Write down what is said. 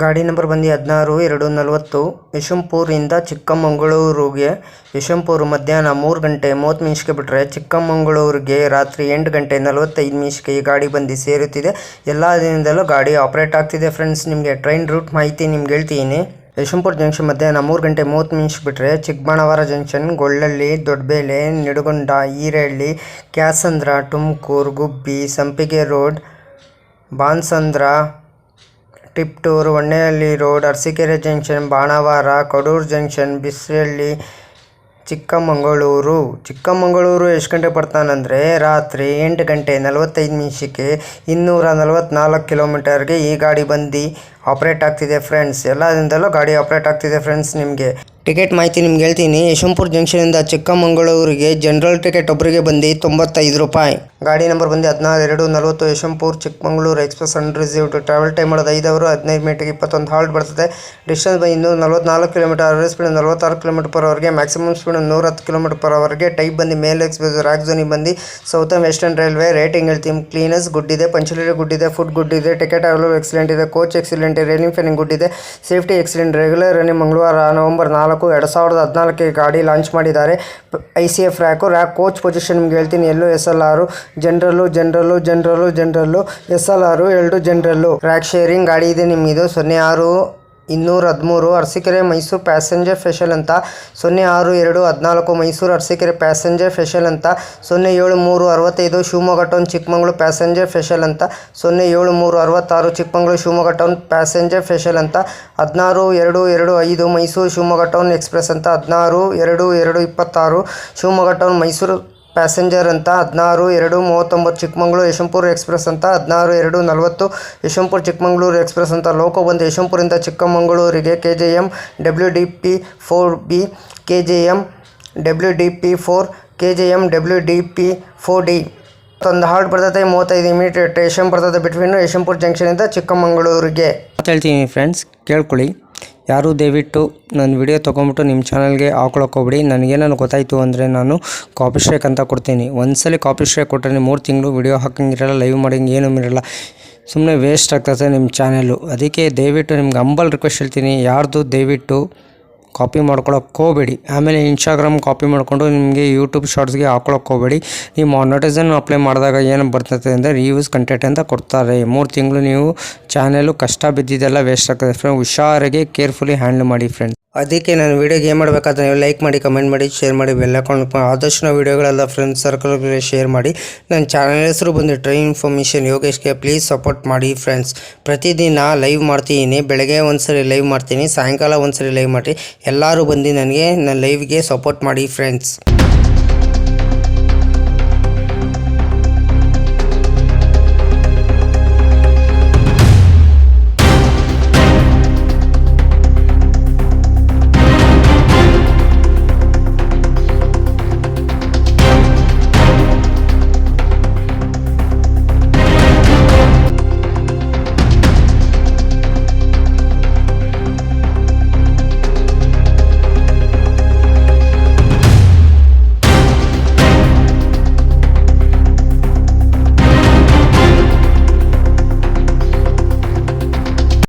ಗಾಡಿ ನಂಬರ್ ಬಂದು 16-240 ಯಶವಂತಪುರದಿಂದ ಚಿಕ್ಕಮಗಳೂರಿಗೆ. ಯಶವಂತಪುರ ಮಧ್ಯಾಹ್ನ 3 ಗಂಟೆ 30 ನಿಮಿಷಕ್ಕೆ ಬಿಟ್ಟರೆ ಚಿಕ್ಕಮಗಳೂರಿಗೆ ರಾತ್ರಿ 8 ಗಂಟೆ 45 ನಿಮಿಷಕ್ಕೆ ಈ ಗಾಡಿ ಬಂದು ಸೇರುತ್ತಿದೆ. ಎಲ್ಲ ದಿನದಲ್ಲೂ ಗಾಡಿ ಆಪರೇಟ್ ಆಗ್ತಿದೆ ಫ್ರೆಂಡ್ಸ್. ನಿಮಗೆ ಟ್ರೈನ್ ರೂಟ್ ಮಾಹಿತಿ ನಿಮ್ಗೆ ಹೇಳ್ತೀನಿ. ಯಶವಂತಪುರ ಜಂಕ್ಷನ್ ಮಧ್ಯಾಹ್ನ 3 ಗಂಟೆ 30 ನಿಮಿಷ ಬಿಟ್ಟರೆ Chikkabanavara junction, ಗೊಳ್ಳಳ್ಳಿ, ದೊಡ್ಡಬೇಲೆ, ನಿಡಗೊಂಡ, ಈರಹಳ್ಳಿ, ಕ್ಯಾಸಂದ್ರ, Tumakuru, Gubbi, Sampige road, Banasandra, Tiptur, Honnenahalli road, Arsikere junction, Banavara, Kadur junction, Bisralli, Chikkamagaluru ಎಷ್ಟು ಗಂಟೆ ಬರ್ತಾನಂದರೆ ರಾತ್ರಿ 8 ಗಂಟೆ 45 ನಿಮಿಷಕ್ಕೆ 244 ಕಿಲೋಮೀಟರ್ಗೆ ಈ ಗಾಡಿ ಬಂದು ಆಪ್ರೇಟ್ ಆಗ್ತಿದೆ ಫ್ರೆಂಡ್ಸ್. ಎಲ್ಲ ದಿನದಲ್ಲೂ ಗಾಡಿ ಆಪ್ರೇಟ್ ಆಗ್ತಿದೆ ಫ್ರೆಂಡ್ಸ್. ನಿಮಗೆ ಟಿಕೆಟ್ ಮಾಹಿತಿ ನಿಮ್ಗೆ ಹೇಳ್ತೀನಿ. ಯಶವಂತಪುರ ಜಂಕ್ಷನಿಂದ ಚಿಕ್ಕಮಗಳೂರಿಗೆ ಜನರಲ್ ಟಿಕೆಟ್ ಒಬ್ಬರಿಗೆ ಬಂದು 95 ರೂಪಾಯಿ. ಗಾಡಿ ನಂಬರ್ ಬಂದು 16-240 Yeshwanthpur Chikkamagaluru express unreserved. Travel time ಮಾಡೋದು 5 ಅವರ್ 15 ಮಿನಿಟ್ಗೆ 21 ಹಾಲ್ಟ್ ಬರ್ತದೆ. ಡಿಸ್ಟೆನ್ಸ್ ಬಂದು 244 kilometre. Average speed 46 kilometre per ಅವರ್ಗೆ, ಮ್ಯಾಕ್ಸಿಮಮ್ ಸ್ಪೀಡ್ 110 ಕಿಲೋಮೀಟರ್ ಪರ್ ಅವರ್ಗೆ. ಟೈಪ್ ಬಂದು ಮೇಲ್ ಎಕ್ಸ್ಪ್ರೆಸ್, ರ್ಯಾಕ್ ಝೋನಿಗೆ ಬಂದು ಸೌತರ್ನ್ ವೆಸ್ಟರ್ನ್ ರೈಲ್ವೆ. ರೇಟಿಂಗ್ ಹೇಳ್ತೀನಿ. ಕ್ಲೀನೆಸ್ ಗುಡ್ ಇದೆ, ಪಂಚುಲರಿ ಗುಡ್ ಇದೆ, ಫುಡ್ ಗುಡ್ ಇದೆ, ಟಿಕೆಟ್ ಅವೈಲೇಬಲ್ ಎಕ್ಸಲೆಂಟ್ ಇದೆ, ಕೋಚ್ ಎಕ್ಸಲೆಂಟ್ ಇದೆ, ರೇಲಿಂಗ್ ಫ್ಯಾನಿಂಗ್ ಗುಡ್ ಇದೆ, ಸೇಫ್ಟಿ ಎಕ್ಸಲೆಂಟ್. ರೆಗ್ಯುಲರ್ ರನ್ನಿಂಗ್ ಮಂಗಳವಾರ ನವೆಂಬರ್ 4, 2014 ಗಾಡಿ ಲಾಂಚ್ ಮಾಡಿದ್ದಾರೆ. ICF rack. ಕೋಚ್ ಪೊಸಿಷನ್ ನಿಮ್ಗೆ ಹೇಳ್ತೀನಿ. ಎಲ್ಲೋ SLR, ಜನರಲ್ಲು, SLR 2 ಜನರಲ್ಲು. ರ್ಯಾಕ್ ಶೇರಿಂಗ್ ಗಾಡಿ ಇದೆ ನಿಮಗಿದು. 06-213 ಅರಸೀಕೆರೆ ಮೈಸೂರು ಪ್ಯಾಸೆಂಜರ್ ಸ್ಪೆಷಲ್ ಅಂತ, 06-214 ಮೈಸೂರು ಅರಸೀಕೆರೆ ಪ್ಯಾಸೆಂಜರ್ ಸ್ಪೆಷಲ್ ಅಂತ, 07-365 Shivamogga town Chikkamagaluru passenger special ಅಂತ, 07-366 Chikkamagaluru Shivamogga town passenger special ಅಂತ, 16-225 ಮೈಸೂರು ಶಿವಮೊಗ್ಗ ಟೌನ್ ಎಕ್ಸ್ಪ್ರೆಸ್ ಅಂತ, 16-226 ಶಿವಮೊಗ್ಗ ಟೌನ್ ಮೈಸೂರು ಪ್ಯಾಸೆಂಜರ್ ಅಂತ, 16-239 ಚಿಕ್ಕಮಗಳೂರು ಯಶವಂತಪುರ ಎಕ್ಸ್ಪ್ರೆಸ್ ಅಂತ, 16-240 ಯಶವಂತಪುರ ಚಿಕ್ಕಮಗಳೂರು ಎಕ್ಸ್ಪ್ರೆಸ್ ಅಂತ. ಲೋಕೋ ಬಂದು ಯಶವಂತಪುರದಿಂದ ಚಿಕ್ಕಮಗಳೂರಿಗೆ KJM WDP 4B, KJM WDP 4D. ಒಂದು ಹಾಲ್ಟ್ ಬರ್ತದೆ, 35 ಮಿನಿಟ್ ಸ್ಟೇಷನ್ ಬರ್ತದೆ ಬಿಟ್ವೀನ್ ಯಶವಂತಪುರ ಜಂಕ್ಷನಿಂದ ಚಿಕ್ಕಮಗಳೂರಿಗೆ ಅಂತ ಹೇಳ್ತೀನಿ ಫ್ರೆಂಡ್ಸ್. ಕೇಳ್ಕೊಳ್ಳಿ. ಯಾರು ದಯವಿಟ್ಟು ನನ್ನ ವಿಡಿಯೋ ತೊಗೊಂಬಿಟ್ಟು ನಿಮ್ಮ ಚಾನಲ್ಗೆ ಹಾಕೊಳಕ್ಕೆ ಹೋಗ್ಬಿಡಿ. ನನಗೇನಾದ್ರು ಗೊತ್ತಾಯಿತು ಅಂದರೆ ನಾನು ಕಾಪಿ ಸ್ಟ್ರೈಕ್ ಅಂತ ಕೊಡ್ತೀನಿ. ಒಂದ್ಸಲ ಕಾಪಿ ಸ್ಟ್ರೈಕ್ ಕೊಟ್ಟರೆ 3 ತಿಂಗಳು ವಿಡಿಯೋ ಹಾಕಂಗಿರಲ್ಲ, ಲೈವ್ ಮಾಡೋಂಗೆ ಏನೂ ಇರಲ್ಲ, ಸುಮ್ಮನೆ ವೇಸ್ಟ್ ಆಗ್ತದೆ ನಿಮ್ಮ ಚಾನಲ್ಲು. ಅದಕ್ಕೆ ದಯವಿಟ್ಟು ನಿಮ್ಗೆ ಹಂಬಲ್ ರಿಕ್ವೆಸ್ಟ್ ಹೇಳ್ತೀನಿ, ಯಾರ್ದು ದಯವಿಟ್ಟು ಕಾಪಿ ಮಾಡ್ಕೊಳಕ್ಕೆ ಹೋಗಬೇಡಿ. ಆಮೇಲೆ ಇನ್ಸ್ಟಾಗ್ರಾಮ್ ಕಾಪಿ ಮಾಡಿಕೊಂಡು ನಿಮಗೆ ಯೂಟ್ಯೂಬ್ ಶಾರ್ಟ್ಸ್ಗೆ ಹಾಕೊಳಕ್ಕೆ ಹೋಗಬೇಡಿ. ನೀವು ಮಾನಿಟೈಸೇಷನ್ ಅಪ್ಲೈ ಮಾಡಿದಾಗ ಏನು ಬರ್ತದೆ ಅಂದರೆ ರಿವ್ಯೂಸ್ ಕಂಟೆಂಟ್ ಅಂತ ಕೊಡ್ತಾರೆ. 3 ತಿಂಗಳು ನೀವು ಚಾನಲು ಕಷ್ಟ ಬಿದ್ದಿದ್ದೆಲ್ಲ ವೇಸ್ಟ್ ಆಗ್ತದೆ ಫ್ರೆಂಡ್. ಹುಷಾರಾಗಿ ಕೇರ್ಫುಲಿ ಹ್ಯಾಂಡಲ್ ಮಾಡಿ ಫ್ರೆಂಡ್ಸ್. ಅದಕ್ಕೆ ನಾನು ವೀಡಿಯೋಗೆ ಏನು ಮಾಡಬೇಕಾದ್ರೆ ನೀವು ಲೈಕ್ ಮಾಡಿ, ಕಮೆಂಟ್ ಮಾಡಿ, ಶೇರ್ ಮಾಡಿ, ಬೆಲ್ ಅಕೌಂಟ್ ಆದಷ್ಟು ನಾವು ವೀಡಿಯೋಗಳೆಲ್ಲ ಫ್ರೆಂಡ್ಸ್ ಸರ್ಕಲ್ಗೆ ಶೇರ್ ಮಾಡಿ. ನನ್ನ ಚಾನಲ್ ಹೆಸರು ಬಂದು ಟ್ರೈನ್ ಇನ್ಫಾರ್ಮೇಷನ್ ಯೋಗೇಶ್ಗೆ. ಪ್ಲೀಸ್ ಸಪೋರ್ಟ್ ಮಾಡಿ ಫ್ರೆಂಡ್ಸ್. ಪ್ರತಿದಿನ ಲೈವ್ ಮಾಡ್ತೀನಿ. ಬೆಳಗ್ಗೆ ಒಂದ್ಸರಿ ಲೈವ್ ಮಾಡ್ತೀನಿ, ಸಾಯಂಕಾಲ ಒಂದ್ಸರಿ ಲೈವ್ ಮಾಡ್ತೀನಿ. ಎಲ್ಲರೂ ಬಂದು ನನಗೆ ನನ್ನ ಲೈವ್ಗೆ ಸಪೋರ್ಟ್ ಮಾಡಿ ಫ್ರೆಂಡ್ಸ್.